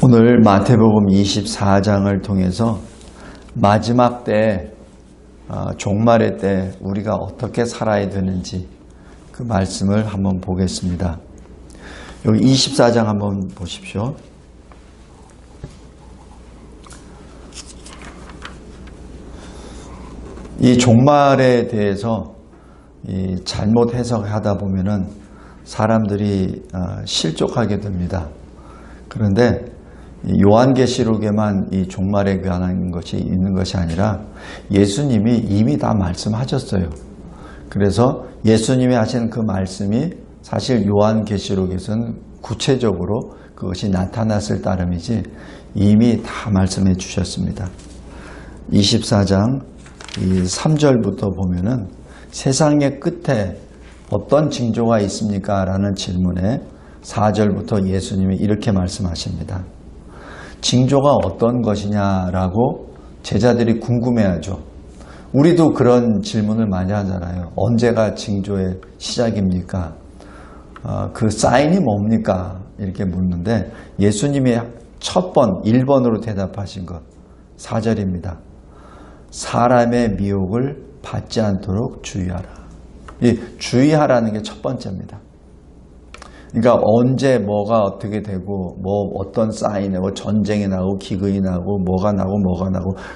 오늘 마태복음 24장을 통해서 마지막 때, 종말의 때 우리가 어떻게 살아야 되는지 그 말씀을 한번 보겠습니다. 여기 24장 한번 보십시오. 이 종말에 대해서 잘못 해석하다 보면은 사람들이 실족하게 됩니다. 그런데 요한계시록에만 이 종말에 관한 것이 있는 것이 아니라 예수님이 이미 다 말씀하셨어요. 그래서 예수님이 하신 그 말씀이 사실 요한계시록에서는 구체적으로 그것이 나타났을 따름이지 이미 다 말씀해 주셨습니다. 24장 3절부터 보면은 세상의 끝에 어떤 징조가 있습니까? 라는 질문에 4절부터 예수님이 이렇게 말씀하십니다. 징조가 어떤 것이냐라고 제자들이 궁금해하죠. 우리도 그런 질문을 많이 하잖아요. 언제가 징조의 시작입니까? 그 사인이 뭡니까? 이렇게 묻는데 예수님이 첫 번 1번으로 대답하신 것 4절입니다. 사람의 미혹을 받지 않도록 주의하라. 이 주의하라는 게 첫 번째입니다. 그러니까 언제 뭐가 어떻게 되고 뭐 어떤 사인이 뭐 전쟁이 나고 기근이 나고 뭐가 나고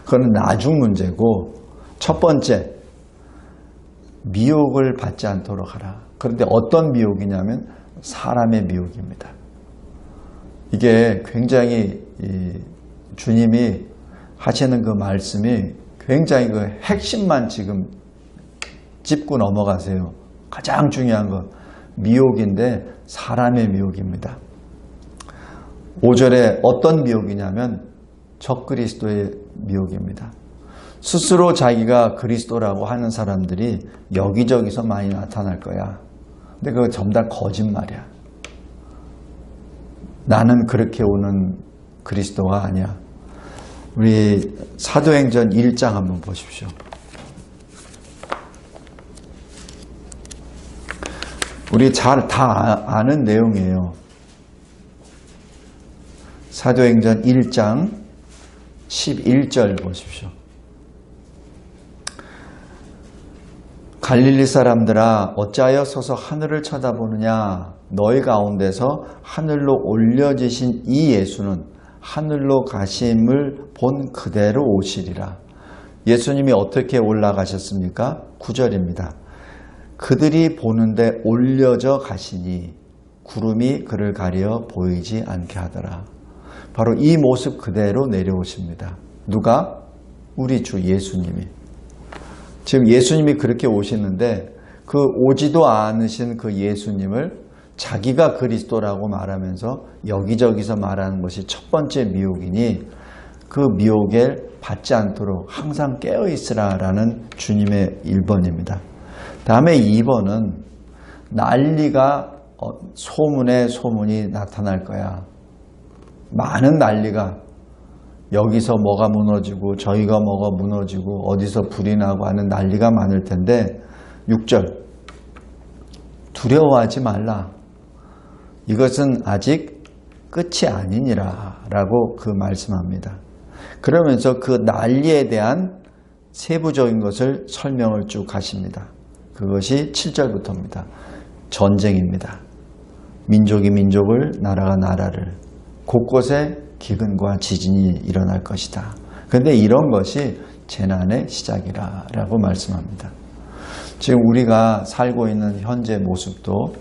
그건 나중 문제고 첫 번째 미혹을 받지 않도록 하라. 그런데 어떤 미혹이냐면 사람의 미혹입니다. 이게 굉장히 주님이 하시는 그 말씀이 굉장히 그 핵심만 지금 짚고 넘어가세요. 가장 중요한 것 미혹인데 사람의 미혹입니다. 5절에 어떤 미혹이냐면 적그리스도의 미혹입니다. 스스로 자기가 그리스도라고 하는 사람들이 여기저기서 많이 나타날 거야. 근데 그거 전부 다 거짓말이야. 나는 그렇게 오는 그리스도가 아니야. 우리 사도행전 1장 한번 보십시오. 우리 잘 다 아는 내용이에요. 사도행전 1장 11절 보십시오. 갈릴리 사람들아 어찌하여 서서 하늘을 쳐다보느냐. 너희 가운데서 하늘로 올려지신 이 예수는 하늘로 가심을 본 그대로 오시리라. 예수님이 어떻게 올라가셨습니까? 9절입니다. 그들이 보는데 올려져 가시니 구름이 그를 가려 보이지 않게 하더라. 바로 이 모습 그대로 내려오십니다. 누가? 우리 주 예수님이. 지금 예수님이 그렇게 오시는데 그 오지도 않으신 그 예수님을 자기가 그리스도라고 말하면서 여기저기서 말하는 것이 첫 번째 미혹이니 그 미혹에 받지 않도록 항상 깨어있으라라는 주님의 1번입니다. 다음에 2번은 난리가 소문에 소문이 나타날 거야. 많은 난리가 여기서 뭐가 무너지고 저희가 뭐가 무너지고 어디서 불이 나고 하는 난리가 많을 텐데 6절 두려워하지 말라. 이것은 아직 끝이 아니니라 라고 그 말씀합니다. 그러면서 그 난리에 대한 세부적인 것을 설명을 쭉 하십니다. 그것이 7절부터입니다. 전쟁입니다. 민족이 민족을, 나라가 나라를, 곳곳에 기근과 지진이 일어날 것이다. 그런데 이런 것이 재난의 시작이라 라고 말씀합니다. 지금 우리가 살고 있는 현재 모습도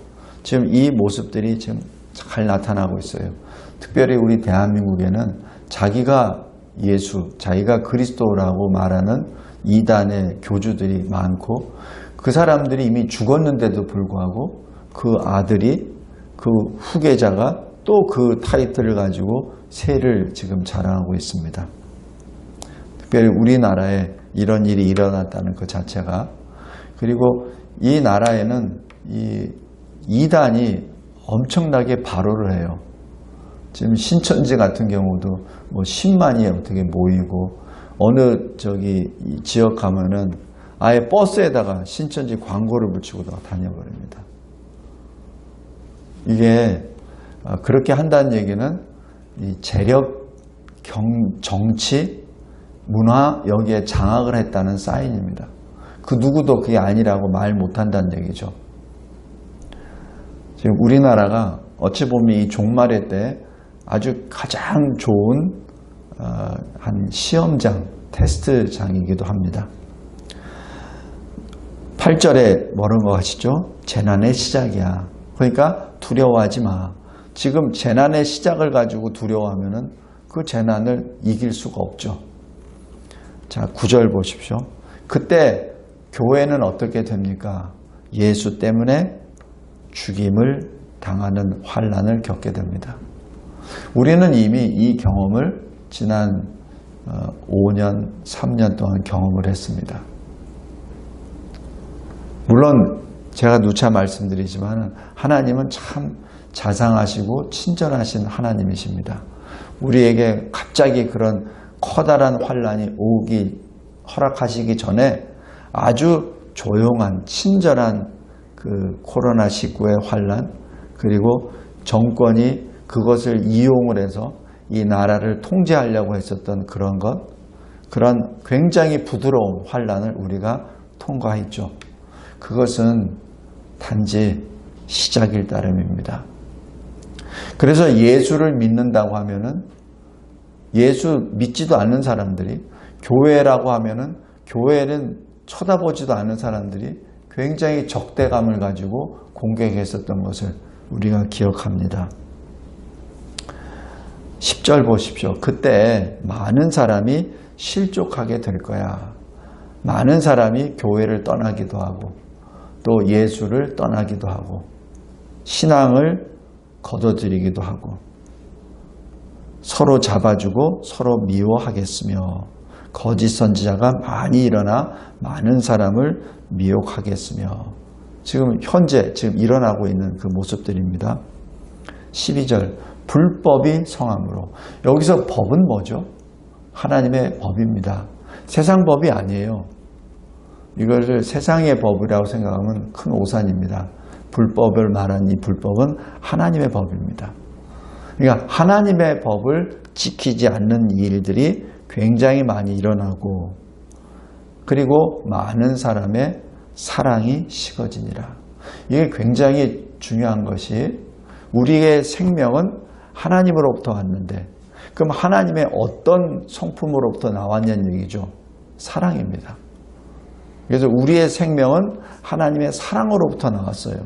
지금 이 모습들이 지금 잘 나타나고 있어요. 특별히 우리 대한민국에는 자기가 예수, 자기가 그리스도라고 말하는 이단의 교주들이 많고 그 사람들이 이미 죽었는데도 불구하고 그 아들이 그 후계자가 또 그 타이틀을 가지고 세를 지금 자랑하고 있습니다. 특별히 우리나라에 이런 일이 일어났다는 그 자체가 그리고 이 나라에는 이 이단이 엄청나게 발호를 해요. 지금 신천지 같은 경우도 뭐 10만이 어떻게 모이고 어느 지역 가면은 아예 버스에다가 신천지 광고를 붙이고 다녀버립니다. 이게 그렇게 한다는 얘기는 이 재력, 정치, 문화 여기에 장악을 했다는 사인입니다. 그 누구도 그게 아니라고 말 못한다는 얘기죠. 지금 우리나라가 어찌 보면 이 종말의 때 아주 가장 좋은 한 시험장, 테스트장이기도 합니다. 8절에 뭐라는 거 아시죠? 재난의 시작이야. 그러니까 두려워하지 마. 지금 재난의 시작을 가지고 두려워하면은 그 재난을 이길 수가 없죠. 자, 9절 보십시오. 그때 교회는 어떻게 됩니까? 예수 때문에 죽임을 당하는 환난을 겪게 됩니다. 우리는 이미 이 경험을 지난 5년, 3년 동안 경험을 했습니다. 물론 제가 누차 말씀드리지만 하나님은 참 자상하시고 친절하신 하나님이십니다. 우리에게 갑자기 그런 커다란 환난이 오기 허락하시기 전에 아주 조용한 친절한 그 코로나19의 환난, 그리고 정권이 그것을 이용을 해서 이 나라를 통제하려고 했었던 그런 굉장히 부드러운 환난을 우리가 통과했죠. 그것은 단지 시작일 따름입니다. 그래서 예수를 믿는다고 하면은 예수 믿지도 않는 사람들이, 교회라고 하면은 교회는 쳐다보지도 않는 사람들이 굉장히 적대감을 가지고 공격했었던 것을 우리가 기억합니다. 10절 보십시오. 그때 많은 사람이 실족하게 될 거야. 많은 사람이 교회를 떠나기도 하고 또 예수를 떠나기도 하고 신앙을 거둬들이기도 하고 서로 잡아주고 서로 미워하겠으며 거짓 선지자가 많이 일어나 많은 사람을 미혹하겠으며, 지금 현재 일어나고 있는 그 모습들입니다. 12절 불법이 성함으로. 여기서 법은 뭐죠? 하나님의 법입니다. 세상 법이 아니에요. 이것을 세상의 법이라고 생각하면 큰 오산입니다. 불법을 말한 이 불법은 하나님의 법입니다. 그러니까 하나님의 법을 지키지 않는 일들이 굉장히 많이 일어나고, 그리고 많은 사람의 사랑이 식어지니라. 이게 굉장히 중요한 것이, 우리의 생명은 하나님으로부터 왔는데 그럼 하나님의 어떤 성품으로부터 나왔냐는 얘기죠. 사랑입니다. 그래서 우리의 생명은 하나님의 사랑으로부터 나왔어요.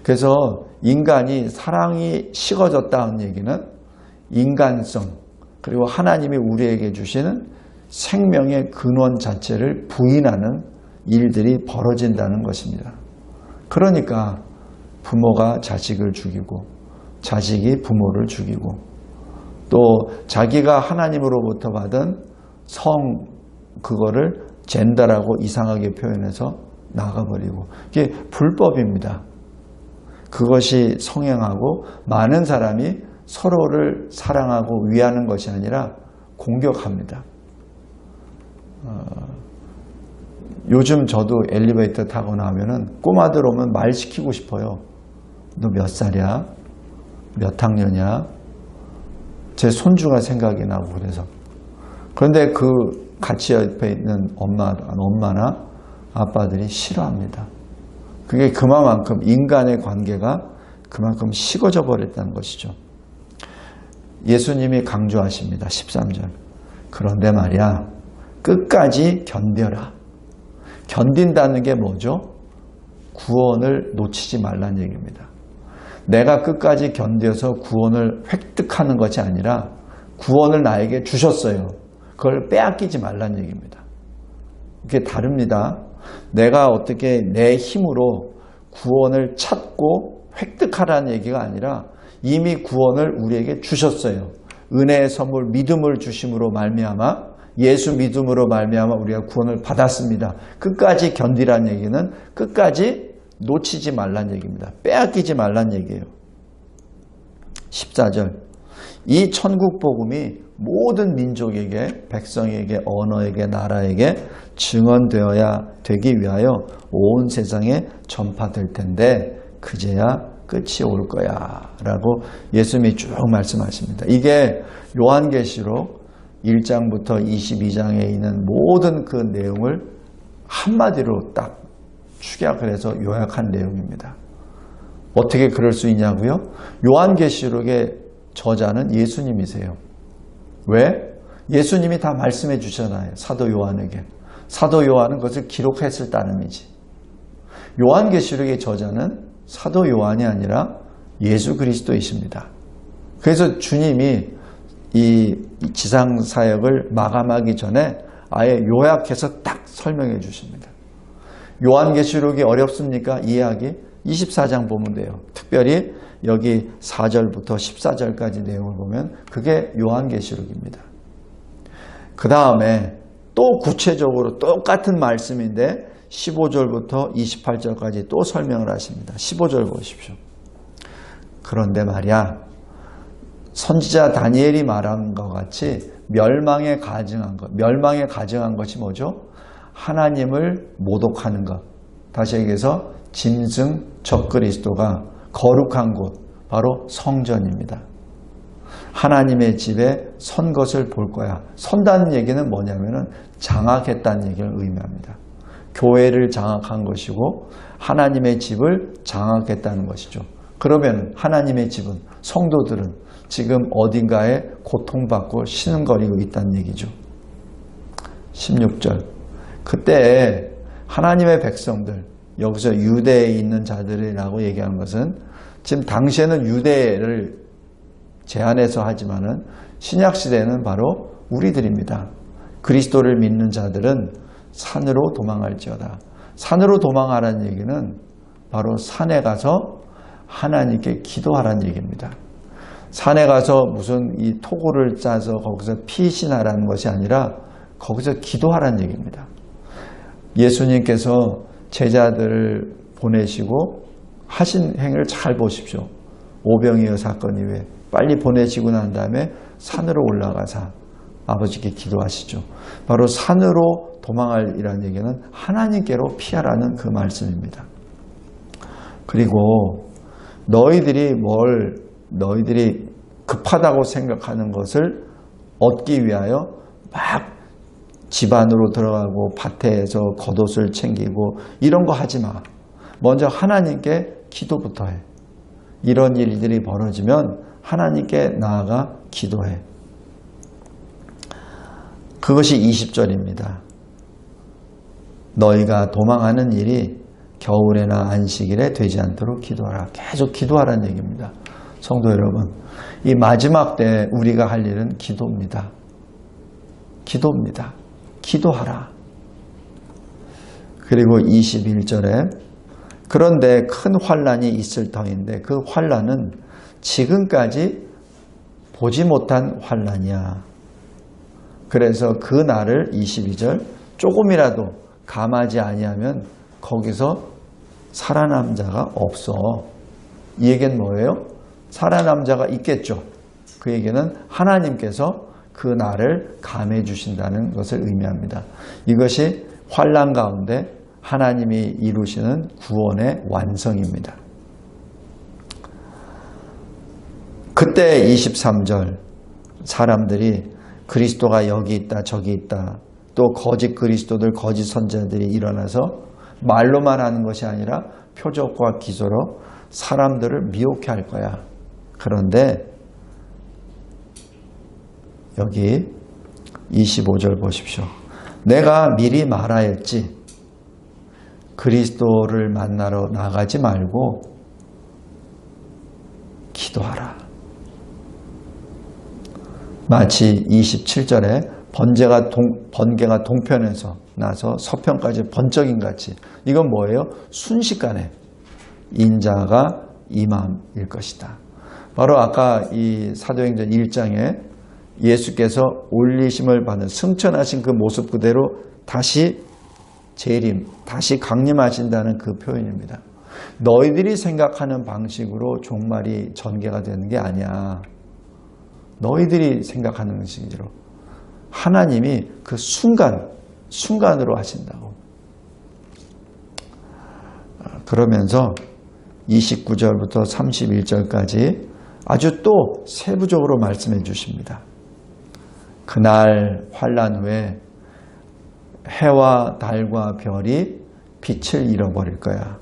그래서 인간이 사랑이 식어졌다는 얘기는 인간성, 그리고 하나님이 우리에게 주시는 생명의 근원 자체를 부인하는 일들이 벌어진다는 것입니다. 그러니까 부모가 자식을 죽이고 자식이 부모를 죽이고 또 자기가 하나님으로부터 받은 그거를 젠더라고 이상하게 표현해서 나가버리고, 이게 불법입니다. 그것이 성행하고 많은 사람이 서로를 사랑하고 위하는 것이 아니라 공격합니다. 요즘 저도 엘리베이터 타고 나면은 꼬마들 오면 말 시키고 싶어요. 너 몇 살이야? 몇 학년이야? 제 손주가 생각이 나고 그래서. 그런데 그 같이 옆에 있는 엄마나 아빠들이 싫어합니다. 그게 그만큼 인간의 관계가 그만큼 식어져 버렸다는 것이죠. 예수님이 강조하십니다. 13절. 그런데 말이야, 끝까지 견뎌라. 견딘다는 게 뭐죠? 구원을 놓치지 말라는 얘기입니다. 내가 끝까지 견뎌서 구원을 획득하는 것이 아니라 구원을 나에게 주셨어요. 그걸 빼앗기지 말라는 얘기입니다. 그게 다릅니다. 내가 어떻게 내 힘으로 구원을 찾고 획득하라는 얘기가 아니라 이미 구원을 우리에게 주셨어요. 은혜의 선물 믿음을 주심으로 말미암아, 예수 믿음으로 말미암아 우리가 구원을 받았습니다. 끝까지 견디라는 얘기는 끝까지 놓치지 말라는 얘기입니다. 빼앗기지 말라는 얘기예요. 14절. 이 천국 복음이 모든 민족에게, 백성에게, 언어에게, 나라에게 증언되어야 되기 위하여 온 세상에 전파될 텐데 그제야 끝이 올 거야 라고 예수님이 쭉 말씀하십니다. 이게 요한계시록 1장부터 22장에 있는 모든 그 내용을 한마디로 딱 축약을 해서 요약한 내용입니다. 어떻게 그럴 수 있냐고요? 요한계시록의 저자는 예수님이세요. 왜? 예수님이 다 말씀해 주잖아요. 사도 요한에게. 사도 요한은 그것을 기록했을 따름이지. 요한계시록의 저자는 사도 요한이 아니라 예수 그리스도이십니다. 그래서 주님이 이 지상사역을 마감하기 전에 아예 요약해서 딱 설명해 주십니다. 요한계시록이 어렵습니까? 이해하기? 24장 보면 돼요. 특별히 여기 4절부터 14절까지 내용을 보면 그게 요한계시록입니다. 그 다음에 또 구체적으로 똑같은 말씀인데 15절부터 28절까지 또 설명을 하십니다. 15절 보십시오. 그런데 말이야, 선지자 다니엘이 말한 것 같이 멸망에 가증한 것이 뭐죠? 하나님을 모독하는 것. 다시 얘기해서 짐승 적그리스도가 거룩한 곳, 바로 성전입니다. 하나님의 집에 선 것을 볼 거야. 선다는 얘기는 뭐냐면은 장악했다는 얘기를 의미합니다. 교회를 장악한 것이고 하나님의 집을 장악했다는 것이죠. 그러면 하나님의 집은, 성도들은 지금 어딘가에 고통받고 신음거리고 있다는 얘기죠. 16절. 그때 하나님의 백성들, 여기서 유대에 있는 자들이라고 얘기하는 것은 지금 당시에는 유대를 제한해서 하지만은 신약시대는 바로 우리들입니다. 그리스도를 믿는 자들은 산으로 도망할지어다. 산으로 도망하라는 얘기는 바로 산에 가서 하나님께 기도하라는 얘기입니다. 산에 가서 무슨 이 토굴을 짜서 거기서 피신하라는 것이 아니라 거기서 기도하라는 얘기입니다. 예수님께서 제자들을 보내시고 하신 행을 잘 보십시오. 오병이어 사건 이후에 빨리 보내시고 난 다음에 산으로 올라가서 아버지께 기도하시죠. 바로 산으로 도망할이라는 얘기는 하나님께로 피하라는 그 말씀입니다. 그리고 너희들이 급하다고 생각하는 것을 얻기 위하여 막 집 안으로 들어가고 밭에서 겉옷을 챙기고 이런 거 하지 마. 먼저 하나님께 기도부터 해. 이런 일들이 벌어지면 하나님께 나아가 기도해. 그것이 20절입니다. 너희가 도망하는 일이 겨울에나 안식일에 되지 않도록 기도하라. 계속 기도하라는 얘기입니다. 성도 여러분, 이 마지막 때 우리가 할 일은 기도입니다. 기도입니다. 기도하라. 그리고 21절에 그런데 큰 환난이 있을 터인데 그 환난은 지금까지 보지 못한 환난이야. 그래서 그 날을 22절 조금이라도 감하지 아니하면 거기서 살아남은 자가 없어. 이 얘기는 뭐예요? 살아남은 자가 있겠죠. 그 얘기는 하나님께서 그 날을 감해 주신다는 것을 의미합니다. 이것이 환난 가운데 하나님이 이루시는 구원의 완성입니다. 그때 23절 사람들이 그리스도가 여기 있다 저기 있다, 또 거짓 그리스도들 거짓 선지자들이 일어나서 말로만 하는 것이 아니라 표적과 기소로 사람들을 미혹해 할 거야. 그런데 여기 25절 보십시오. 내가 미리 말하였지 그리스도를 만나러 나가지 말고 기도하라. 마치 27절에 번개가 동편에서 나서 서편까지 번쩍임 같이, 이건 뭐예요? 순식간에 인자가 임함일 것이다. 바로 아까 이 사도행전 1장에 예수께서 올리심을 받는 승천하신 그 모습 그대로 다시 재림, 다시 강림하신다는 그 표현입니다. 너희들이 생각하는 방식으로 종말이 전개가 되는 게 아니야. 너희들이 생각하는 것이지로 하나님이 그 순간으로 하신다고. 그러면서 29절부터 31절까지 아주 또 세부적으로 말씀해 주십니다. 그날 환난 후에 해와 달과 별이 빛을 잃어버릴 거야.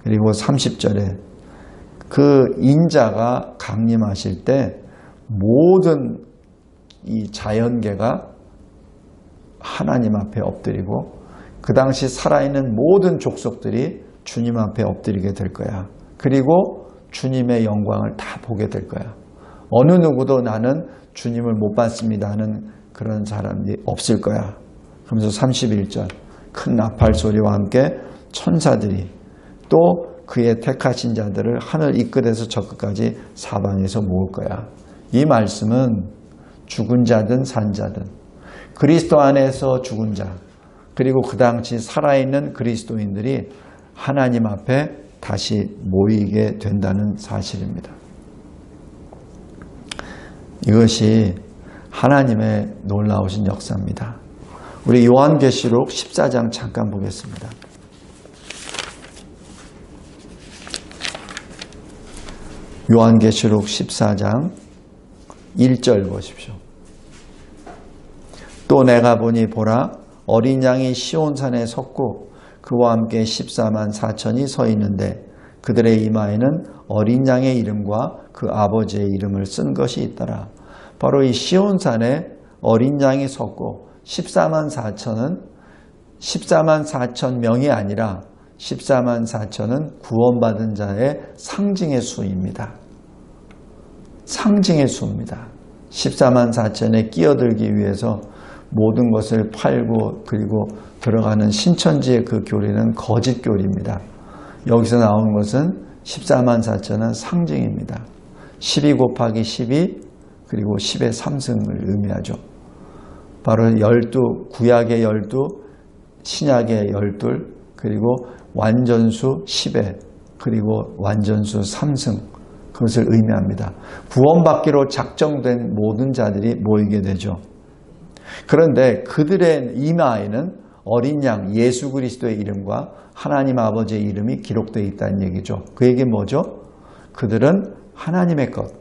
그리고 30절에 그 인자가 강림하실 때 모든 이 자연계가 하나님 앞에 엎드리고 그 당시 살아있는 모든 족속들이 주님 앞에 엎드리게 될 거야. 그리고 주님의 영광을 다 보게 될 거야. 어느 누구도 나는 주님을 못 봤습니다 하는 그런 사람이 없을 거야. 그러면서 31절 큰 나팔 소리와 함께 천사들이 또 그의 택하신 자들을 하늘 이 끝에서 저 끝까지 사방에서 모을 거야. 이 말씀은 죽은 자든 산 자든 그리스도 안에서 죽은 자 그리고 그 당시 살아있는 그리스도인들이 하나님 앞에 다시 모이게 된다는 사실입니다. 이것이 하나님의 놀라우신 역사입니다. 우리 요한계시록 14장 잠깐 보겠습니다. 요한계시록 14장 1절 보십시오. 또 내가 보니 보라 어린 양이 시온산에 섰고 그와 함께 14만 4천이 서 있는데 그들의 이마에는 어린 양의 이름과 그 아버지의 이름을 쓴 것이 있더라. 바로 이 시온산에 어린 양이 섰고 14만 4천은 14만 4천 명이 아니라 14만 4천은 구원받은 자의 상징의 수입니다. 상징의 수입니다. 14만 4천에 끼어들기 위해서 모든 것을 팔고 그리고 들어가는 신천지의 그 교리는 거짓 교리입니다. 여기서 나온 것은 14만 4천은 상징입니다. 12 곱하기 12 그리고 10의 3승을 의미하죠. 바로 12, 구약의 12, 신약의 12 그리고 완전수 10회 그리고 완전수 3승 그것을 의미합니다. 구원받기로 작정된 모든 자들이 모이게 되죠. 그런데 그들의 이마에는 어린 양 예수 그리스도의 이름과 하나님 아버지의 이름이 기록되어 있다는 얘기죠. 그 얘기는 뭐죠? 그들은 하나님의 것,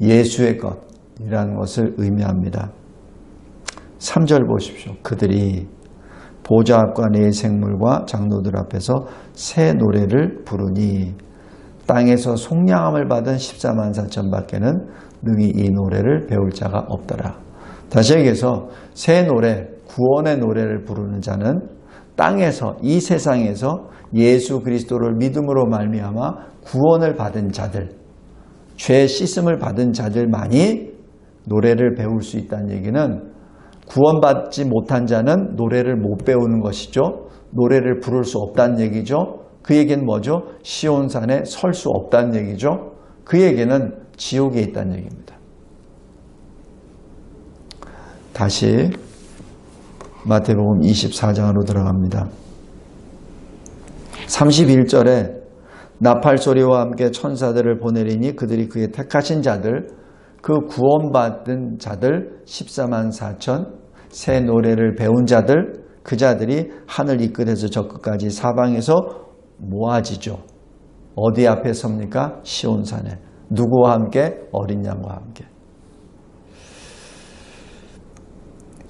예수의 것이라는 것을 의미합니다. 3절 보십시오. 그들이 보좌 앞과 네 생물과 장로들 앞에서 새 노래를 부르니 땅에서 속량함을 받은 14만 4천 밖에는 능히 이 노래를 배울 자가 없더라. 다시 얘기해서 새 노래, 구원의 노래를 부르는 자는 땅에서 이 세상에서 예수 그리스도를 믿음으로 말미암아 구원을 받은 자들, 죄 씻음을 받은 자들만이 노래를 배울 수 있다는 얘기는 구원받지 못한 자는 노래를 못 배우는 것이죠. 노래를 부를 수 없다는 얘기죠. 그 얘기는 뭐죠? 시온산에 설 수 없다는 얘기죠. 그 얘기는 지옥에 있다는 얘기입니다. 다시 마태복음 24장으로 들어갑니다. 31절에 나팔소리와 함께 천사들을 보내리니 그들이 그의 택하신 자들 그 구원받은 자들 14만 4천 새 노래를 배운 자들 그 자들이 하늘 이 끝에서 저 끝까지 사방에서 모아지죠. 어디 앞에 섭니까? 시온산에. 누구와 함께? 어린 양과 함께.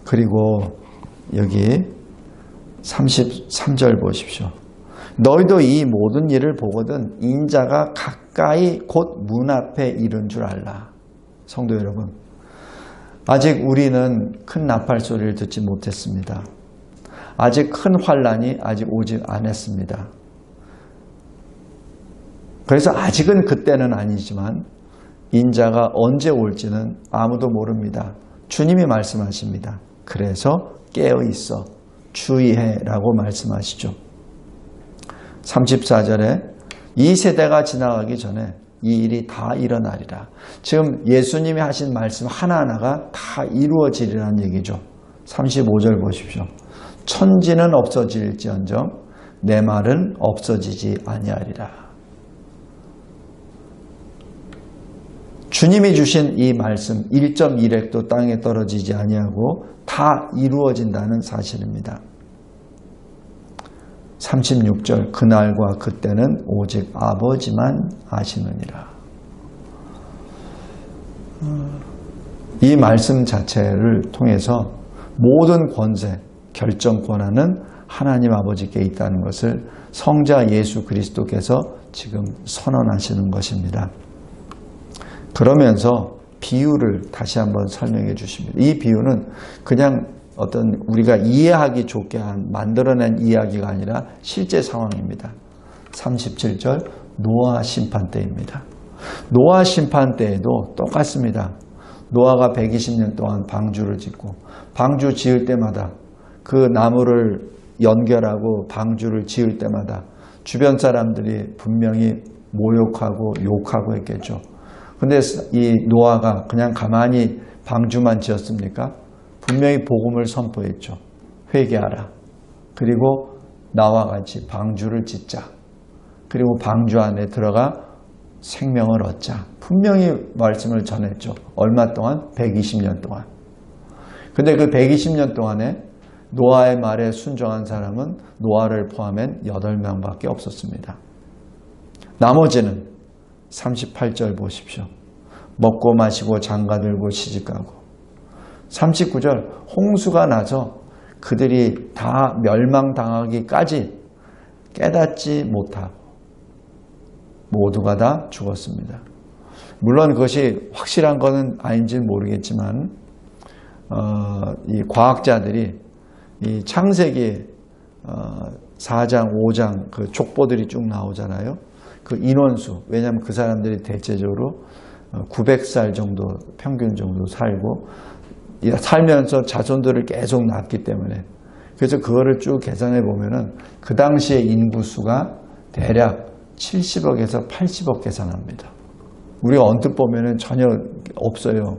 그리고 여기 33절 보십시오. 너희도 이 모든 일을 보거든 인자가 가까이 곧 문 앞에 이른 줄 알라. 성도 여러분, 아직 우리는 큰 나팔 소리를 듣지 못했습니다. 아직 큰 환난이 아직 오지 않았습니다. 그래서 아직은 그때는 아니지만 인자가 언제 올지는 아무도 모릅니다. 주님이 말씀하십니다. 그래서 깨어있어 주의해라고 말씀하시죠. 34절에 이 세대가 지나가기 전에 이 일이 다 일어나리라. 지금 예수님이 하신 말씀 하나하나가 다 이루어지리라는 얘기죠. 35절 보십시오. 천지는 없어질지언정 내 말은 없어지지 아니하리라. 주님이 주신 이 말씀 1.1획도 땅에 떨어지지 아니하고 다 이루어진다는 사실입니다. 36절 그날과 그때는 오직 아버지만 아시느니라. 이 말씀 자체를 통해서 모든 권세, 결정 권한은 하나님 아버지께 있다는 것을 성자 예수 그리스도께서 지금 선언하시는 것입니다. 그러면서 비유를 다시 한번 설명해 주십니다. 이 비유는 그냥 어떤 우리가 이해하기 좋게 만들어낸 이야기가 아니라 실제 상황입니다. 37절 노아 심판 때입니다. 노아 심판 때에도 똑같습니다. 노아가 120년 동안 방주를 짓고 방주 지을 때마다 그 나무를 연결하고 방주를 지을 때마다 주변 사람들이 분명히 모욕하고 욕하고 했겠죠. 근데 이 노아가 그냥 가만히 방주만 지었습니까? 분명히 복음을 선포했죠. 회개하라. 그리고 나와 같이 방주를 짓자. 그리고 방주 안에 들어가 생명을 얻자. 분명히 말씀을 전했죠. 얼마 동안? 120년 동안. 근데 그 120년 동안에 노아의 말에 순종한 사람은 노아를 포함한 8명밖에 없었습니다. 나머지는 38절 보십시오. 먹고 마시고 장가들고 시집가고 39절 홍수가 나서 그들이 다 멸망당하기까지 깨닫지 못하고 모두가 다 죽었습니다. 물론 그것이 확실한 것은 아닌지는 모르겠지만 이 과학자들이 이 창세기 4장, 5장 그 족보들이 쭉 나오잖아요. 그 인원수, 왜냐하면 그 사람들이 대체적으로 900살 정도 평균 정도 살고 살면서 자손들을 계속 낳기 때문에 그래서 그거를 쭉 계산해 보면은 그 당시의 인구수가 대략 70억에서 80억 계산합니다. 우리가 언뜻 보면은 전혀 없어요.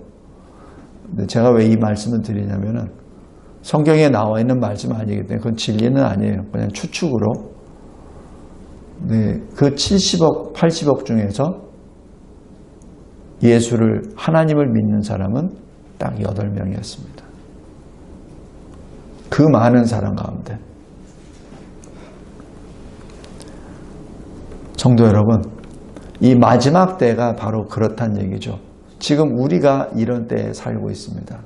근데 제가 왜 이 말씀을 드리냐면은 성경에 나와 있는 말씀 아니기 때문에 그건 진리는 아니에요. 그냥 추측으로. 네, 그 70억, 80억 중에서 예수를, 하나님을 믿는 사람은 딱 8명이었습니다. 그 많은 사람 가운데. 성도 여러분, 이 마지막 때가 바로 그렇단 얘기죠. 지금 우리가 이런 때에 살고 있습니다.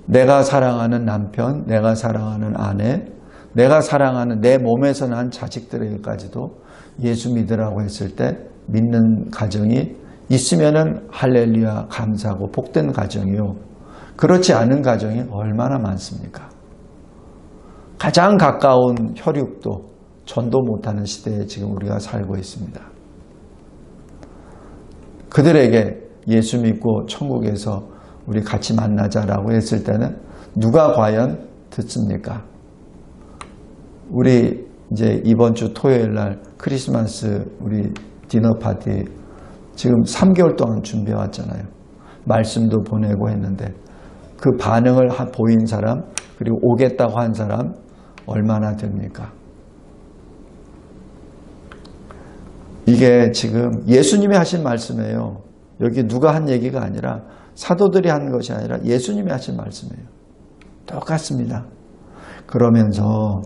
내가 사랑하는 남편, 내가 사랑하는 아내, 내가 사랑하는 내 몸에서 난 자식들에게까지도 예수 믿으라고 했을 때 믿는 가정이 있으면은 할렐루야 감사하고 복된 가정이요. 그렇지 않은 가정이 얼마나 많습니까? 가장 가까운 혈육도 전도 못하는 시대에 지금 우리가 살고 있습니다. 그들에게 예수 믿고 천국에서 우리 같이 만나자라고 했을 때는 누가 과연 듣습니까? 우리 이제 이번 주 토요일 날 크리스마스 우리 디너 파티 지금 3개월 동안 준비해 왔잖아요. 말씀도 보내고 했는데 그 반응을 보인 사람 그리고 오겠다고 한 사람 얼마나 됩니까? 이게 지금 예수님이 하신 말씀이에요. 여기 누가 한 얘기가 아니라 사도들이 한 것이 아니라 예수님이 하신 말씀이에요. 똑같습니다. 그러면서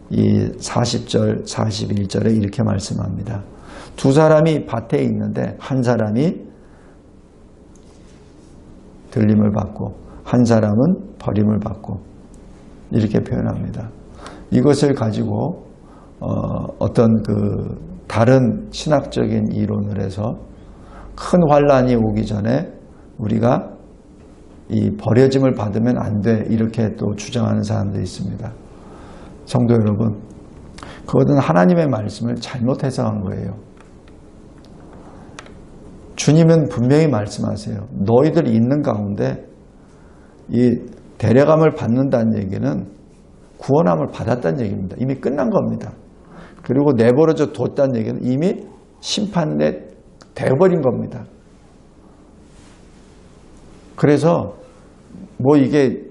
이 40절, 41절에 이렇게 말씀합니다. 두 사람이 밭에 있는데 한 사람이 들림을 받고 한 사람은 버림을 받고 이렇게 표현합니다. 이것을 가지고 어떤 그 다른 신학적인 이론을 해서 큰 환란이 오기 전에 우리가 이 버려짐을 받으면 안 돼 이렇게 또 주장하는 사람도 있습니다. 성도 여러분, 그것은 하나님의 말씀을 잘못 해석한 거예요. 주님은 분명히 말씀하세요. 너희들 있는 가운데 이 데려감을 받는다는 얘기는 구원함을 받았다는 얘기입니다. 이미 끝난 겁니다. 그리고 내버려져 뒀다는 얘기는 이미 심판에 되어버린 겁니다. 그래서 뭐 이게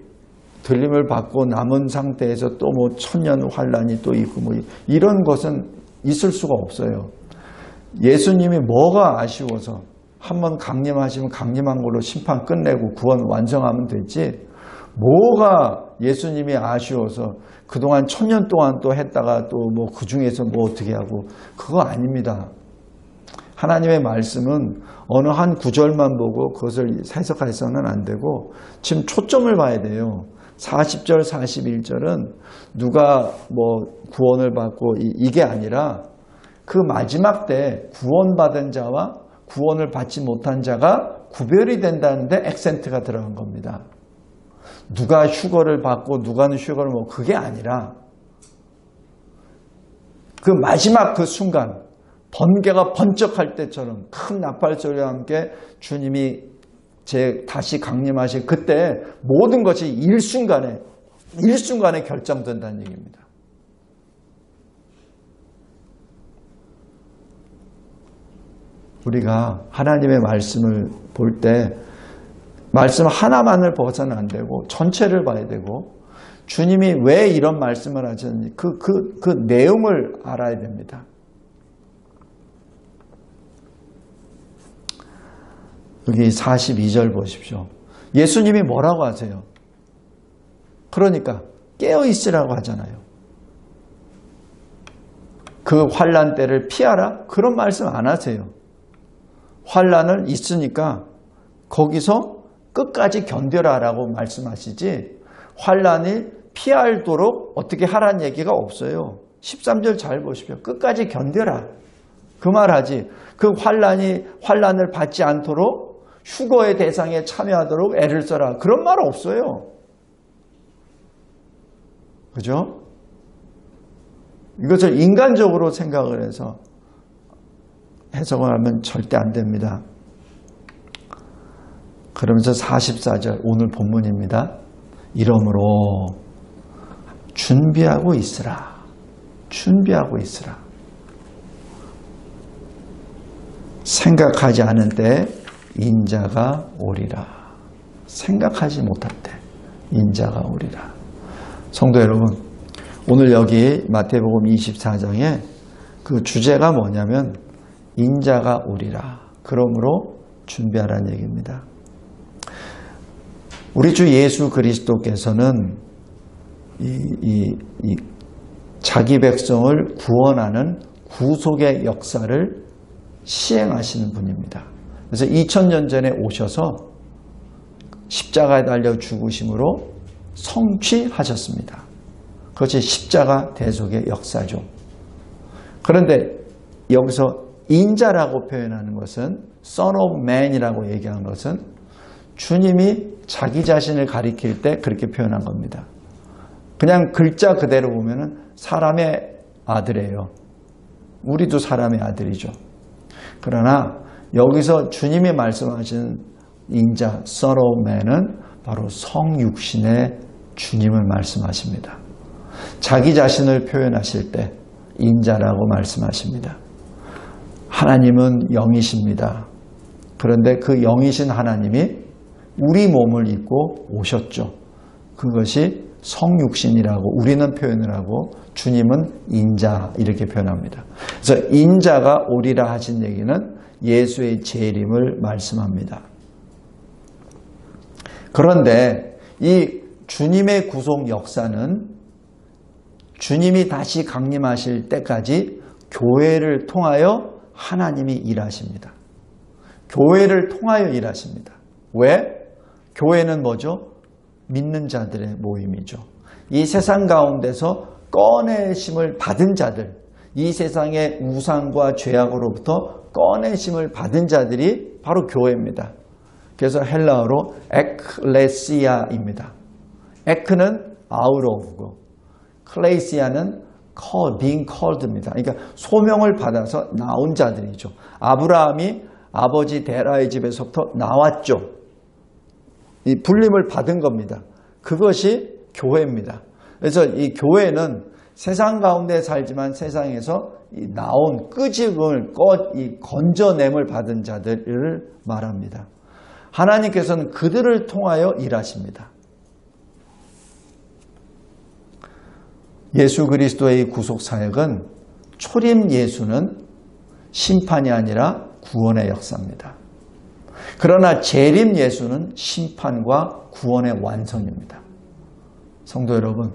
들림을 받고 남은 상태에서 또 뭐 천년 환란이 또 있고 뭐 이런 것은 있을 수가 없어요. 예수님이 뭐가 아쉬워서 한번 강림하시면 강림한 걸로 심판 끝내고 구원 완성하면 되지, 뭐가 예수님이 아쉬워서 그동안 1000년 동안 또 했다가 또 뭐 그 중에서 뭐 어떻게 하고, 그거 아닙니다. 하나님의 말씀은 어느 한 구절만 보고 그것을 해석해서는 안 되고 지금 초점을 봐야 돼요. 40절 41절은 누가 뭐 구원을 받고 이게 아니라 그 마지막 때 구원받은 자와 구원을 받지 못한 자가 구별이 된다는데 액센트가 들어간 겁니다. 누가 휴거를 받고 누가는 휴거를 먹고, 그게 아니라 그 마지막 그 순간 번개가 번쩍할 때처럼 큰 나팔 소리와 함께 주님이 다시 강림하실 그때 모든 것이 일순간에 결정된다는 얘기입니다. 우리가 하나님의 말씀을 볼 때 말씀 하나만을 봐서는 안 되고 전체를 봐야 되고, 주님이 왜 이런 말씀을 하셨는지 그 내용을 알아야 됩니다. 여기 42절 보십시오. 예수님이 뭐라고 하세요? 그러니까 깨어 있으라고 하잖아요. 그 환난 때를 피하라? 그런 말씀 안 하세요. 환난을 있으니까 거기서 끝까지 견뎌라라고 말씀하시지, 환난이 피하도록 어떻게 하라는 얘기가 없어요. 13절 잘 보십시오. 끝까지 견뎌라, 그 말하지, 그 환난을 받지 않도록 휴거의 대상에 참여하도록 애를 써라, 그런 말 없어요. 그죠? 이것을 인간적으로 생각을 해서 해석을 하면 절대 안 됩니다. 그러면서 44절 오늘 본문입니다. 이러므로 준비하고 있으라. 준비하고 있으라. 생각하지 않은 때 인자가 오리라. 생각하지 못할 때 인자가 오리라. 성도 여러분, 오늘 여기 마태복음 24장에 그 주제가 뭐냐면 인자가 오리라. 그러므로 준비하라는 얘기입니다. 우리 주 예수 그리스도께서는 이 자기 백성을 구원하는 구속의 역사를 시행하시는 분입니다. 그래서 2000년 전에 오셔서 십자가에 달려 죽으심으로 성취하셨습니다. 그것이 십자가 대속의 역사죠. 그런데 여기서 인자라고 표현하는 것은 Son of Man이라고 얘기한 것은 주님이 자기 자신을 가리킬 때 그렇게 표현한 겁니다. 그냥 글자 그대로 보면은 사람의 아들이에요. 우리도 사람의 아들이죠. 그러나 여기서 주님이 말씀하신 인자, Son of Man은 바로 성육신의 주님을 말씀하십니다. 자기 자신을 표현하실 때 인자라고 말씀하십니다. 하나님은 영이십니다. 그런데 그 영이신 하나님이 우리 몸을 입고 오셨죠. 그것이 성육신이라고 우리는 표현을 하고 주님은 인자 이렇게 표현합니다. 그래서 인자가 오리라 하신 얘기는 예수의 재림을 말씀합니다. 그런데 이 주님의 구속 역사는 주님이 다시 강림하실 때까지 교회를 통하여 하나님이 일하십니다. 교회를 통하여 일하십니다. 왜? 교회는 뭐죠? 믿는 자들의 모임이죠. 이 세상 가운데서 꺼내심을 받은 자들, 이 세상의 우상과 죄악으로부터 꺼내심을 받은 자들이 바로 교회입니다. 그래서 헬라어로 에클레시아입니다. 에크는 out of고 클레이시아는 being called입니다. 그러니까 소명을 받아서 나온 자들이죠. 아브라함이 아버지 데라의 집에서부터 나왔죠. 이 불림을 받은 겁니다. 그것이 교회입니다. 그래서 이 교회는 세상 가운데 살지만 세상에서 나온 끄집을 건져냄을 받은 자들을 말합니다. 하나님께서는 그들을 통하여 일하십니다. 예수 그리스도의 구속 사역은 초림 예수는 심판이 아니라 구원의 역사입니다. 그러나 재림 예수는 심판과 구원의 완성입니다. 성도 여러분,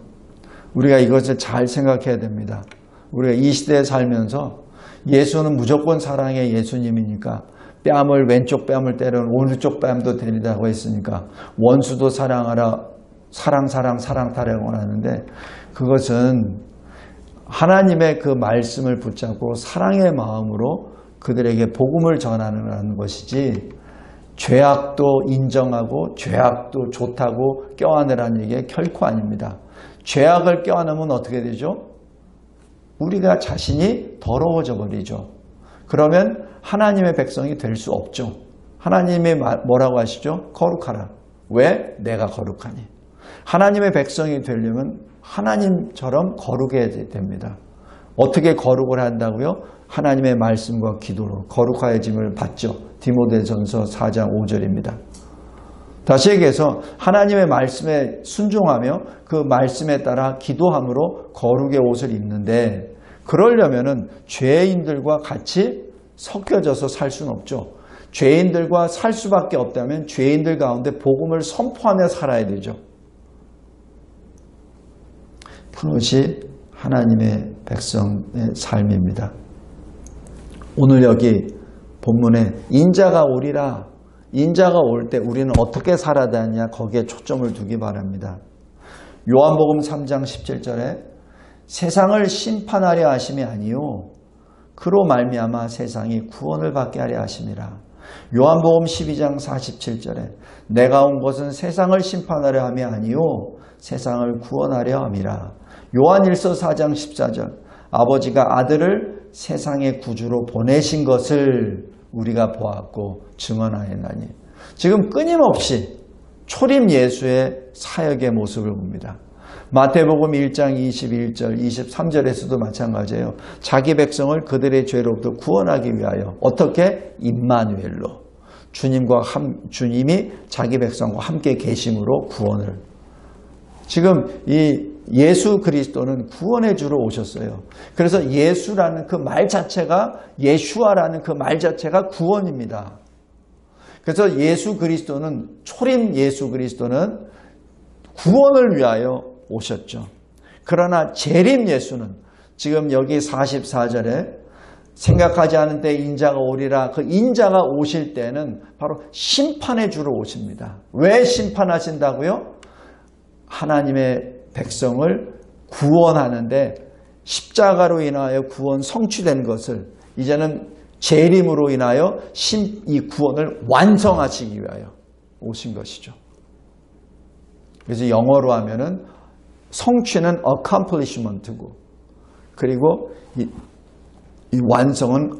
우리가 이것을 잘 생각해야 됩니다. 우리가 이 시대에 살면서 예수는 무조건 사랑의 예수님이니까 왼쪽 뺨을 때려는 오른쪽 뺨도 때리라고 했으니까 원수도 사랑하라, 사랑 타령을 하는데, 그것은 하나님의 그 말씀을 붙잡고 사랑의 마음으로 그들에게 복음을 전하는 것이지, 죄악도 인정하고 죄악도 좋다고 껴안으라는 얘기가 결코 아닙니다. 죄악을 껴안으면 어떻게 되죠? 우리가 자신이 더러워져 버리죠. 그러면 하나님의 백성이 될 수 없죠. 하나님이 뭐라고 하시죠? 거룩하라. 왜? 내가 거룩하니. 하나님의 백성이 되려면 하나님처럼 거룩해야 됩니다. 어떻게 거룩을 한다고요? 하나님의 말씀과 기도로 거룩하여짐을 받죠. 디모데전서 4장 5절입니다. 다시 얘기해서 하나님의 말씀에 순종하며 그 말씀에 따라 기도함으로 거룩의 옷을 입는데, 그러려면은 죄인들과 같이 섞여져서 살 수는 없죠. 죄인들과 살 수밖에 없다면 죄인들 가운데 복음을 선포하며 살아야 되죠. 그것이 하나님의 백성의 삶입니다. 오늘 여기 본문에 인자가 오리라, 인자가 올 때 우리는 어떻게 살아야 되느냐, 거기에 초점을 두기 바랍니다. 요한복음 3장 17절에 세상을 심판하려 하심이 아니요 그로 말미암아 세상이 구원을 받게 하려 하심이라. 요한복음 12장 47절에 내가 온 것은 세상을 심판하려 함이 아니요 세상을 구원하려 함이라. 요한일서 4장 14절 아버지가 아들을 세상의 구주로 보내신 것을 우리가 보았고 증언하였나니. 지금 끊임없이 초림 예수의 사역의 모습을 봅니다. 마태복음 1장 21절 23절에서도 마찬가지예요. 자기 백성을 그들의 죄로부터 구원하기 위하여 어떻게? 임마누엘로 주님이 자기 백성과 함께 계심으로 구원을. 지금 이 예수 그리스도는 구원의 주로 오셨어요. 그래서 예수라는 그 말 자체가, 예슈아라는 그 말 자체가 구원입니다. 그래서 예수 그리스도는, 초림 예수 그리스도는 구원을 위하여 오셨죠. 그러나 재림 예수는 지금 여기 44절에 생각하지 않은 때 인자가 오리라, 그 인자가 오실 때는 바로 심판의 주로 오십니다. 왜 심판하신다고요? 하나님의 백성을 구원하는데 십자가로 인하여 구원 성취된 것을 이제는 재림으로 인하여 이 구원을 완성하시기 위하여 오신 것이죠. 그래서 영어로 하면은 성취는 accomplishment고, 그리고 이 완성은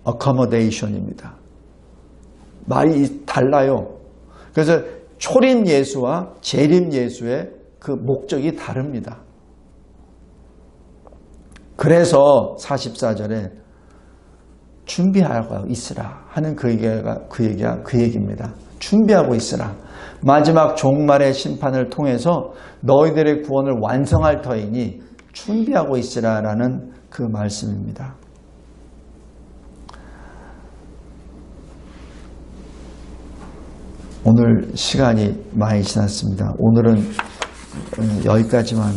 accommodation입니다. 말이 달라요. 그래서 초림 예수와 재림 예수의 그 목적이 다릅니다. 그래서 44절에 준비하고 있으라 하는 그 얘기입니다. 준비하고 있으라. 마지막 종말의 심판을 통해서 너희들의 구원을 완성할 터이니 준비하고 있으라라는 그 말씀입니다. 오늘 시간이 많이 지났습니다. 오늘은 여기까지만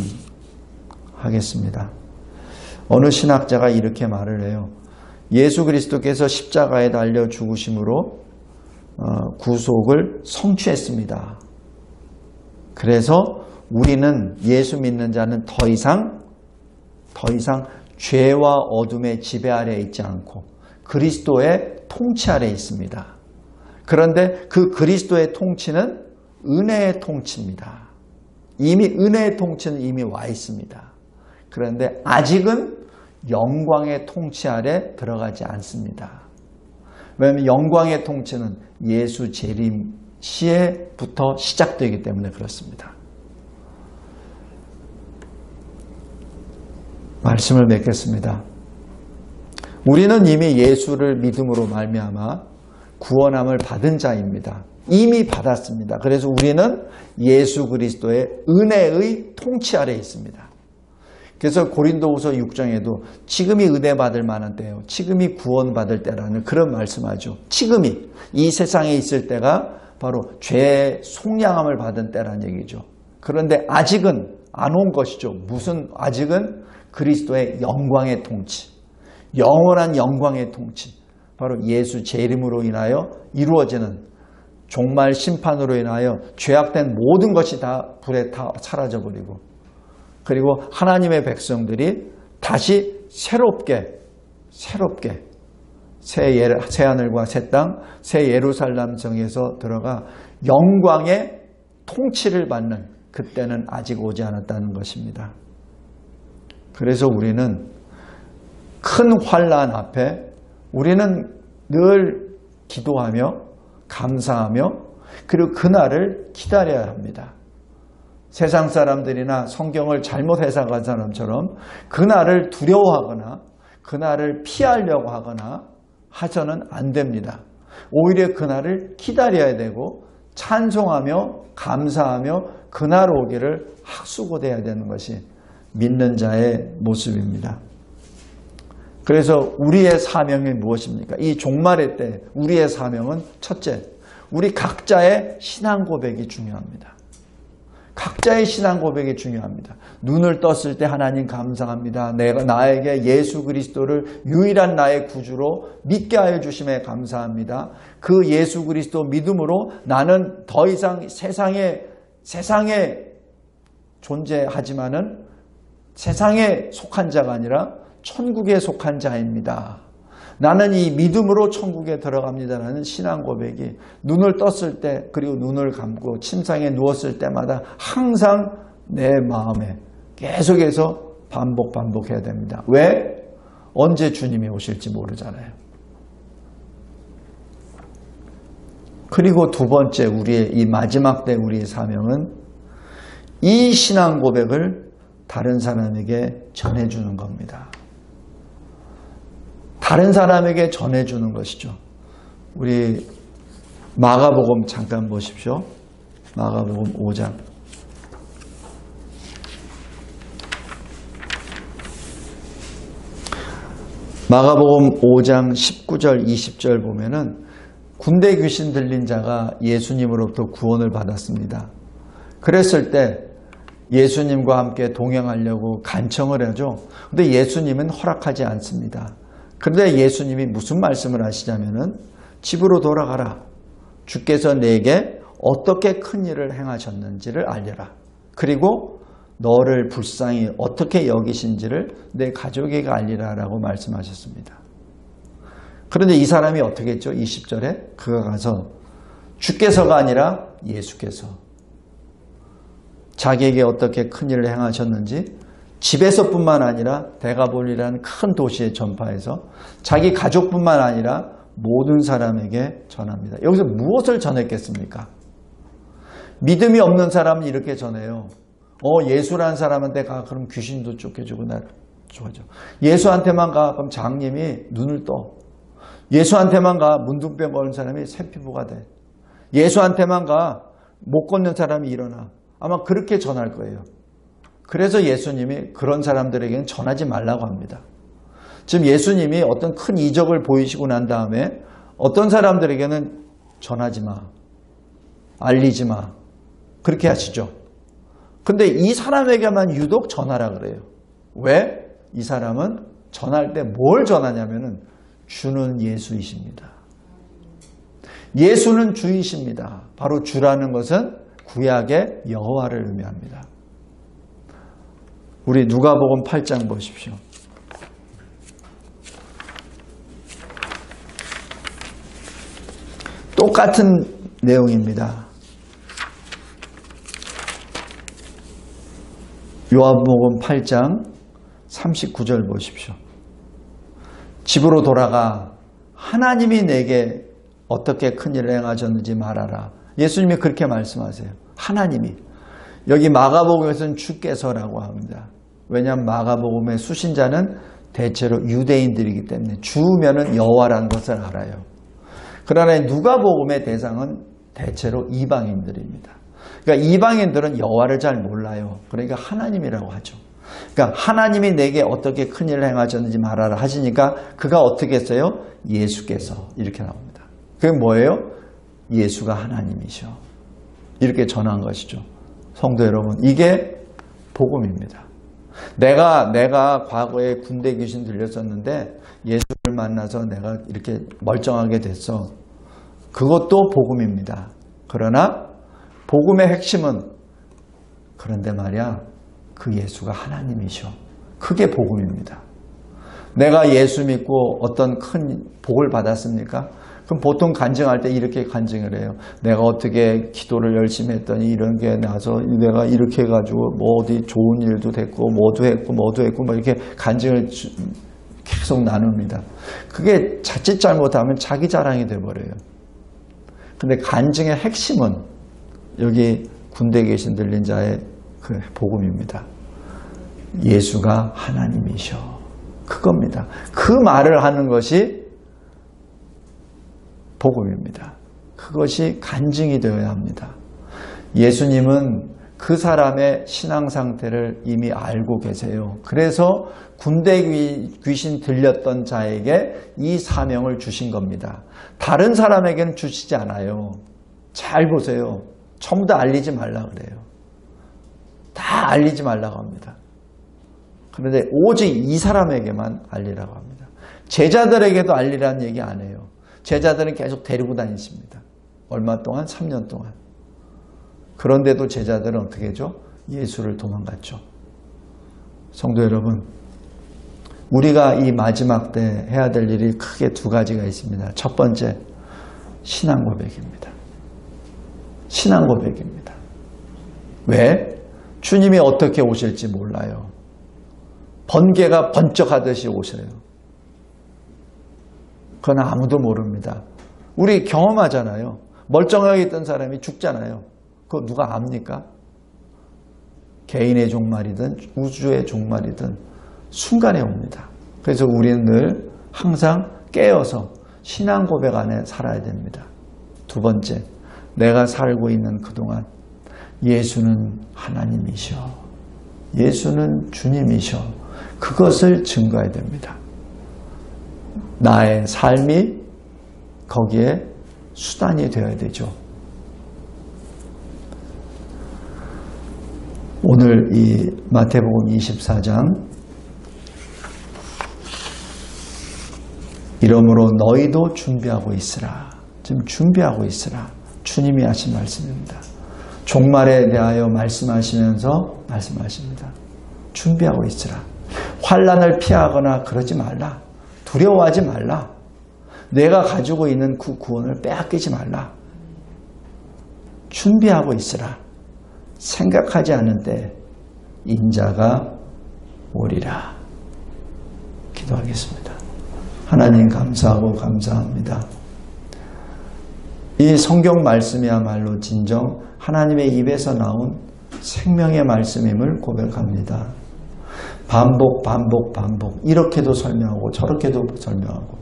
하겠습니다. 어느 신학자가 이렇게 말을 해요. 예수 그리스도께서 십자가에 달려 죽으심으로 구속을 성취했습니다. 그래서 우리는, 예수 믿는 자는 더 이상 죄와 어둠의 지배 아래 있지 않고 그리스도의 통치 아래 있습니다. 그런데 그 그리스도의 통치는 은혜의 통치입니다. 이미 은혜의 통치는 이미 와 있습니다. 그런데 아직은 영광의 통치 아래 들어가지 않습니다. 왜냐하면 영광의 통치는 예수 재림 시에부터 시작되기 때문에 그렇습니다. 말씀을 맺겠습니다. 우리는 이미 예수를 믿음으로 말미암아 구원함을 받은 자입니다. 이미 받았습니다. 그래서 우리는 예수 그리스도의 은혜의 통치 아래 있습니다. 그래서 고린도후서 6장에도 지금이 은혜 받을 만한 때예요. 지금이 구원받을 때라는 그런 말씀하죠. 지금이 이 세상에 있을 때가 바로 죄의 속량함을 받은 때라는 얘기죠. 그런데 아직은 안 온 것이죠. 무슨 아직은 그리스도의 영광의 통치, 영원한 영광의 통치, 바로 예수 제 이름으로 인하여 이루어지는 종말 심판으로 인하여 죄악된 모든 것이 다 불에 다 사라져버리고, 그리고 하나님의 백성들이 다시 새롭게 새 하늘과 새 땅, 새 예루살렘 성에서 들어가 영광의 통치를 받는 그때는 아직 오지 않았다는 것입니다. 그래서 우리는 큰 환난 앞에 우리는 늘 기도하며 감사하며 그리고 그날을 기다려야 합니다. 세상 사람들이나 성경을 잘못 해석한 사람처럼 그날을 두려워하거나 그날을 피하려고 하거나 하서는 안 됩니다. 오히려 그날을 기다려야 되고 찬송하며 감사하며 그날 오기를 학수고대해야 되는 것이 믿는 자의 모습입니다. 그래서 우리의 사명이 무엇입니까? 이 종말의 때 우리의 사명은 첫째, 우리 각자의 신앙 고백이 중요합니다. 각자의 신앙 고백이 중요합니다. 눈을 떴을 때 하나님 감사합니다. 나에게 예수 그리스도를 유일한 나의 구주로 믿게 하여 주심에 감사합니다. 그 예수 그리스도 믿음으로 나는 더 이상 세상에 존재하지만은 세상에 속한 자가 아니라 천국에 속한 자입니다. 나는 이 믿음으로 천국에 들어갑니다라는 신앙 고백이 눈을 떴을 때 그리고 눈을 감고 침상에 누웠을 때마다 항상 내 마음에 계속해서 반복해야 됩니다. 왜? 언제 주님이 오실지 모르잖아요. 그리고 두 번째 우리의 이 마지막 때 우리의 사명은 이 신앙 고백을 다른 사람에게 전해주는 겁니다. 다른 사람에게 전해주는 것이죠. 우리 마가복음 잠깐 보십시오. 마가복음 5장. 마가복음 5장 19절 20절 보면은 군대 귀신 들린 자가 예수님으로부터 구원을 받았습니다. 그랬을 때 예수님과 함께 동행하려고 간청을 하죠. 근데 예수님은 허락하지 않습니다. 그런데 예수님이 무슨 말씀을 하시냐면은 집으로 돌아가라. 주께서 내게 어떻게 큰 일을 행하셨는지를 알려라. 그리고 너를 불쌍히 어떻게 여기신지를 내 가족에게 알리라라고 말씀하셨습니다. 그런데 이 사람이 어떻게 했죠? 20절에 그가 가서 주께서가 아니라 예수께서 자기에게 어떻게 큰 일을 행하셨는지 집에서뿐만 아니라 데가볼리라는 큰 도시에 전파해서 자기 가족뿐만 아니라 모든 사람에게 전합니다. 여기서 무엇을 전했겠습니까? 믿음이 없는 사람은 이렇게 전해요. 예수라는 사람한테 가. 그럼 귀신도 쫓겨주고 나 좋아져. 예수한테만 가. 그럼 장님이 눈을 떠. 예수한테만 가. 문둥병 걸린 사람이 새피부가 돼. 예수한테만 가. 못 걷는 사람이 일어나. 아마 그렇게 전할 거예요. 그래서 예수님이 그런 사람들에게는 전하지 말라고 합니다. 지금 예수님이 어떤 큰 이적을 보이시고 난 다음에 어떤 사람들에게는 전하지 마, 알리지 마, 그렇게 하시죠. 근데 이 사람에게만 유독 전하라 그래요. 왜? 이 사람은 전할 때 뭘 전하냐면은 주는 예수이십니다. 예수는 주이십니다. 바로 주라는 것은 구약의 여호와를 의미합니다. 우리 누가복음 8장 보십시오. 똑같은 내용입니다. 요한복음 8장 39절 보십시오. 집으로 돌아가 하나님이 내게 어떻게 큰 일을 행하셨는지 말하라. 예수님이 그렇게 말씀하세요. 하나님이. 여기 마가복음에서는 주께서라고 합니다. 왜냐하면 마가복음의 수신자는 대체로 유대인들이기 때문에 주면은 여호와라는 것을 알아요. 그러나 누가복음의 대상은 대체로 이방인들입니다. 그러니까 이방인들은 여호와를 잘 몰라요. 그러니까 하나님이라고 하죠. 그러니까 하나님이 내게 어떻게 큰일을 행하셨는지 말하라 하시니까 그가 어떻게 했어요? 예수께서 이렇게 나옵니다. 그게 뭐예요? 예수가 하나님이셔. 이렇게 전한 것이죠. 성도 여러분, 이게 복음입니다. 내가 과거에 군대 귀신 들렸었는데 예수를 만나서 내가 이렇게 멀쩡하게 됐어. 그것도 복음입니다. 그러나 복음의 핵심은 그런데 말이야, 그 예수가 하나님이셔. 그게 복음입니다. 내가 예수 믿고 어떤 큰 복을 받았습니까? 그럼 보통 간증할 때 이렇게 간증을 해요. 내가 어떻게 기도를 열심히 했더니 이런 게 나서 내가 이렇게 해가지고 뭐 어디 좋은 일도 됐고 뭐도 했고 뭐 이렇게 간증을 계속 나눕니다. 그게 자칫 잘못하면 자기 자랑이 돼버려요. 근데 간증의 핵심은 여기 군대 계신 들린 자의 그 복음입니다. 예수가 하나님이셔. 그겁니다. 그 말을 하는 것이 복음입니다. 그것이 간증이 되어야 합니다. 예수님은 그 사람의 신앙 상태를 이미 알고 계세요. 그래서 군대 귀신 들렸던 자에게 이 사명을 주신 겁니다. 다른 사람에게는 주시지 않아요. 잘 보세요. 전부 다 알리지 말라 그래요. 다 알리지 말라고 합니다. 그런데 오직 이 사람에게만 알리라고 합니다. 제자들에게도 알리라는 얘기 안 해요. 제자들은 계속 데리고 다니십니다. 얼마 동안? 3년 동안. 그런데도 제자들은 어떻게 하죠? 예수를 도망갔죠. 성도 여러분, 우리가 이 마지막 때 해야 될 일이 크게 두 가지가 있습니다. 첫 번째, 신앙 고백입니다. 신앙 고백입니다. 왜? 주님이 어떻게 오실지 몰라요. 번개가 번쩍하듯이 오셔요. 그건 아무도 모릅니다. 우리 경험하잖아요. 멀쩡하게 있던 사람이 죽잖아요. 그거 누가 압니까? 개인의 종말이든 우주의 종말이든 순간에 옵니다. 그래서 우리는 늘 항상 깨어서 신앙 고백 안에 살아야 됩니다. 두 번째, 내가 살고 있는 그동안 예수는 하나님이셔. 예수는 주님이셔. 그것을 증거해야 됩니다. 나의 삶이 거기에 수단이 되어야 되죠. 오늘 이 마태복음 24장 이러므로 너희도 준비하고 있으라. 지금 준비하고 있으라. 주님이 하신 말씀입니다. 종말에 대하여 말씀하시면서 말씀하십니다. 준비하고 있으라. 환난을 피하거나 그러지 말라. 두려워하지 말라. 내가 가지고 있는 그 구원을 빼앗기지 말라. 준비하고 있으라. 생각하지 않은 때 인자가 오리라. 기도하겠습니다. 하나님 감사하고 감사합니다. 이 성경 말씀이야말로 진정 하나님의 입에서 나온 생명의 말씀임을 고백합니다. 반복 이렇게도 설명하고 저렇게도 설명하고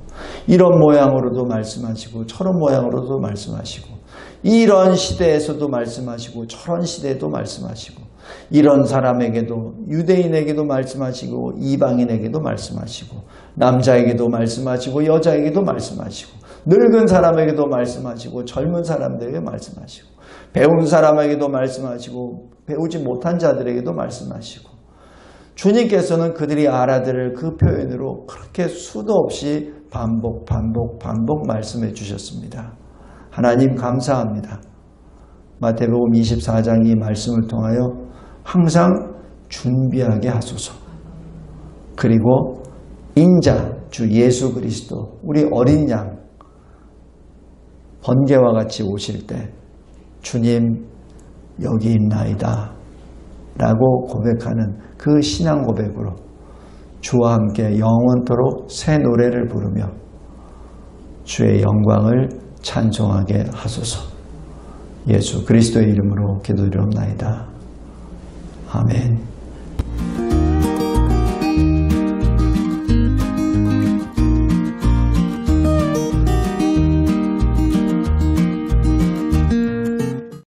이런 모양으로도 말씀하시고 저런 모양으로도 말씀하시고 이런 시대에서도 말씀하시고 저런 시대에도 말씀하시고 이런 사람에게도 유대인에게도 말씀하시고 이방인에게도 말씀하시고 남자에게도 말씀하시고 여자에게도 말씀하시고 늙은 사람에게도 말씀하시고 젊은 사람들에게 말씀하시고 배운 사람에게도 말씀하시고 배우지 못한 자들에게도 말씀하시고 주님께서는 그들이 알아들을 그 표현으로 그렇게 수도 없이 반복 말씀해 주셨습니다. 하나님 감사합니다. 마태복음 24장 이 말씀을 통하여 항상 준비하게 하소서. 그리고 인자 주 예수 그리스도 우리 어린 양 번개와 같이 오실 때 주님 여기 있나이다 라고 고백하는 그 신앙 고백으로 주와 함께 영원토록 새 노래를 부르며 주의 영광을 찬송하게 하소서. 예수 그리스도의 이름으로 기도드리옵나이다. 아멘.